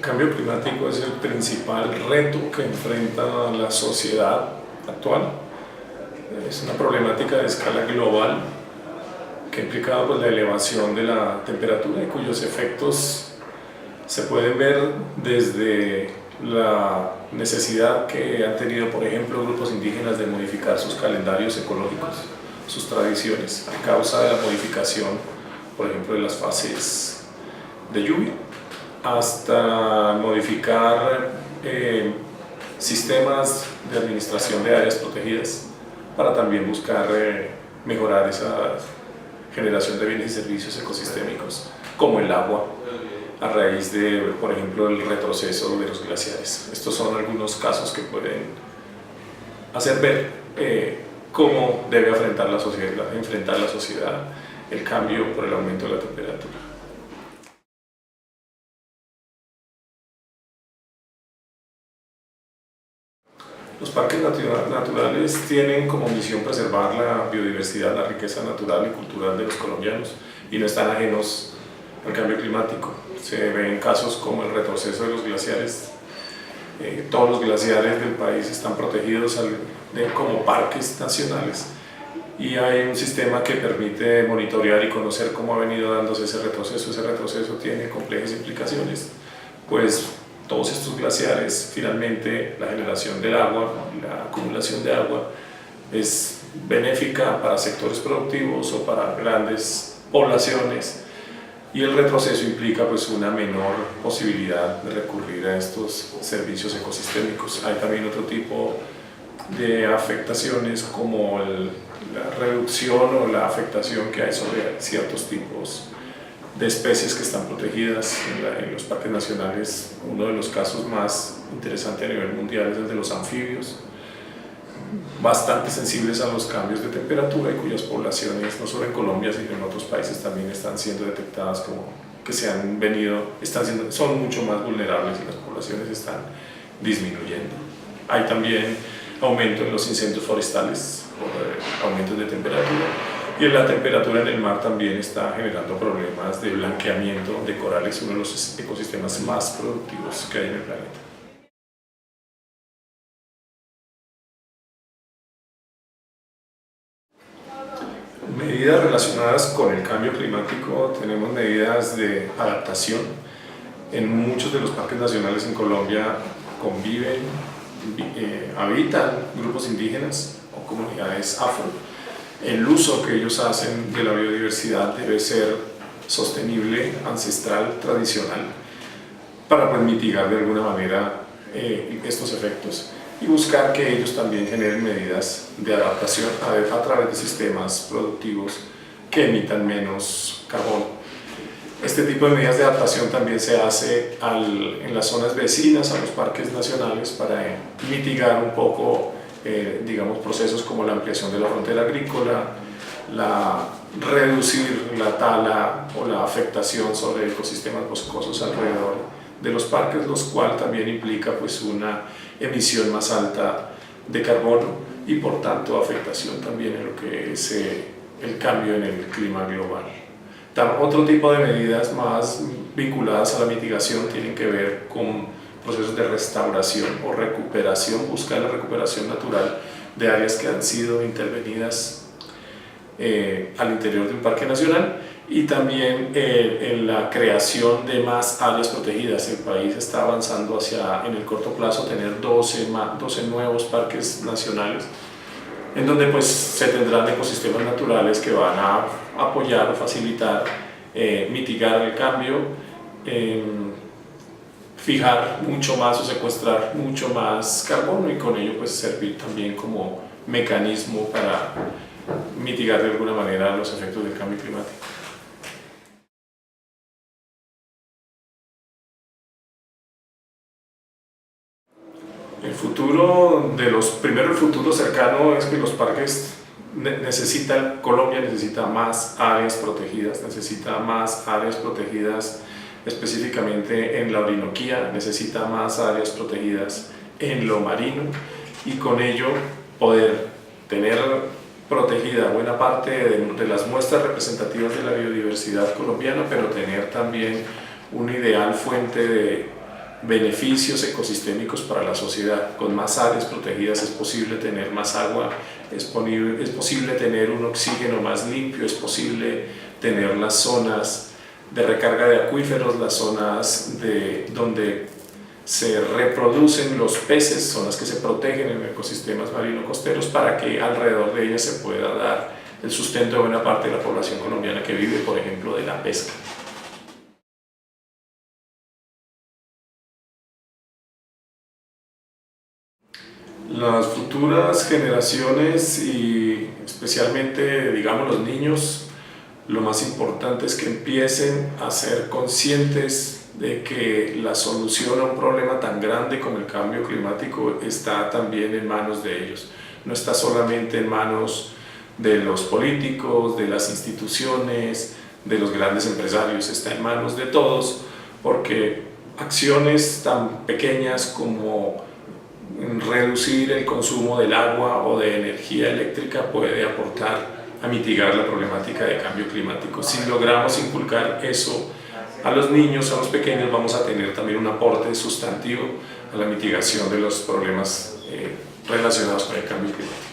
cambio climático es el principal reto que enfrenta la sociedad actual. Es una problemática de escala global que implica pues, la elevación de la temperatura y cuyos efectos se pueden ver desde la necesidad que han tenido, por ejemplo, grupos indígenas de modificar sus calendarios ecológicos, sus tradiciones, a causa de la modificación, por ejemplo, de las fases de lluvia, hasta modificar sistemas de administración de áreas protegidas para también buscar mejorar esa generación de bienes y servicios ecosistémicos, como el agua, a raíz de, por ejemplo, el retroceso de los glaciares. Estos son algunos casos que pueden hacer ver cómo debe enfrentar la sociedad el cambio por el aumento de la temperatura. Los parques naturales tienen como misión preservar la biodiversidad, la riqueza natural y cultural de los colombianos y no están ajenos al cambio climático. Se ven casos como el retroceso de los glaciares. Todos los glaciares del país están protegidos como parques nacionales y hay un sistema que permite monitorear y conocer cómo ha venido dándose ese retroceso. Ese retroceso tiene complejas implicaciones, pues todos estos glaciares, finalmente la generación del agua, la acumulación de agua es benéfica para sectores productivos o para grandes poblaciones, y el retroceso implica pues una menor posibilidad de recurrir a estos servicios ecosistémicos. Hay también otro tipo de afectaciones como la reducción o la afectación que hay sobre ciertos tipos de especies que están protegidas en los parques nacionales. Uno de los casos más interesantes a nivel mundial es el de los anfibios, bastante sensibles a los cambios de temperatura y cuyas poblaciones, no solo en Colombia, sino en otros países también están siendo detectadas como que son mucho más vulnerables y las poblaciones están disminuyendo. Hay también aumento en los incendios forestales por aumentos de temperatura, y la temperatura en el mar también está generando problemas de blanqueamiento de corales, uno de los ecosistemas más productivos que hay en el planeta. Medidas relacionadas con el cambio climático, tenemos medidas de adaptación. En muchos de los parques nacionales en Colombia habitan grupos indígenas o comunidades afro. El uso que ellos hacen de la biodiversidad debe ser sostenible, ancestral, tradicional, para mitigar de alguna manera estos efectos y buscar que ellos también generen medidas de adaptación a través de sistemas productivos que emitan menos carbono. Este tipo de medidas de adaptación también se hace en las zonas vecinas a los parques nacionales para mitigar un poco digamos, procesos como la ampliación de la frontera agrícola, reducir la tala o la afectación sobre ecosistemas boscosos alrededor de los parques, los cual también implica pues, una emisión más alta de carbono y por tanto afectación también en lo que es el cambio en el clima global. Otro tipo de medidas más vinculadas a la mitigación tienen que ver con procesos de restauración o recuperación, buscar la recuperación natural de áreas que han sido intervenidas al interior de un parque nacional, y también en la creación de más áreas protegidas. El país está avanzando hacia, en el corto plazo, tener 12 nuevos parques nacionales, en donde pues, se tendrán ecosistemas naturales que van a apoyar o facilitar, mitigar el cambio, fijar mucho más o secuestrar mucho más carbono y con ello pues, servir también como mecanismo para mitigar de alguna manera los efectos del cambio climático. El futuro primero el futuro cercano es que los parques Colombia necesita más áreas protegidas, específicamente en la Orinoquía, necesita más áreas protegidas en lo marino, y con ello poder tener protegida buena parte de las muestras representativas de la biodiversidad colombiana, pero tener también una ideal fuente beneficios ecosistémicos para la sociedad. Con más áreas protegidas es posible tener más agua, es posible tener un oxígeno más limpio, es posible tener las zonas de recarga de acuíferos, las zonas donde se reproducen los peces, zonas que se protegen en ecosistemas marino-costeros, para que alrededor de ellas se pueda dar el sustento de buena parte de la población colombiana que vive, por ejemplo, de la pesca. Las futuras generaciones y especialmente, digamos, los niños, lo más importante es que empiecen a ser conscientes de que la solución a un problema tan grande como el cambio climático está también en manos de ellos. No está solamente en manos de los políticos, de las instituciones, de los grandes empresarios, está en manos de todos, porque acciones tan pequeñas como reducir el consumo del agua o de energía eléctrica puede aportar a mitigar la problemática de cambio climático. Si logramos inculcar eso a los niños, a los pequeños, vamos a tener también un aporte sustantivo a la mitigación de los problemas relacionados con el cambio climático.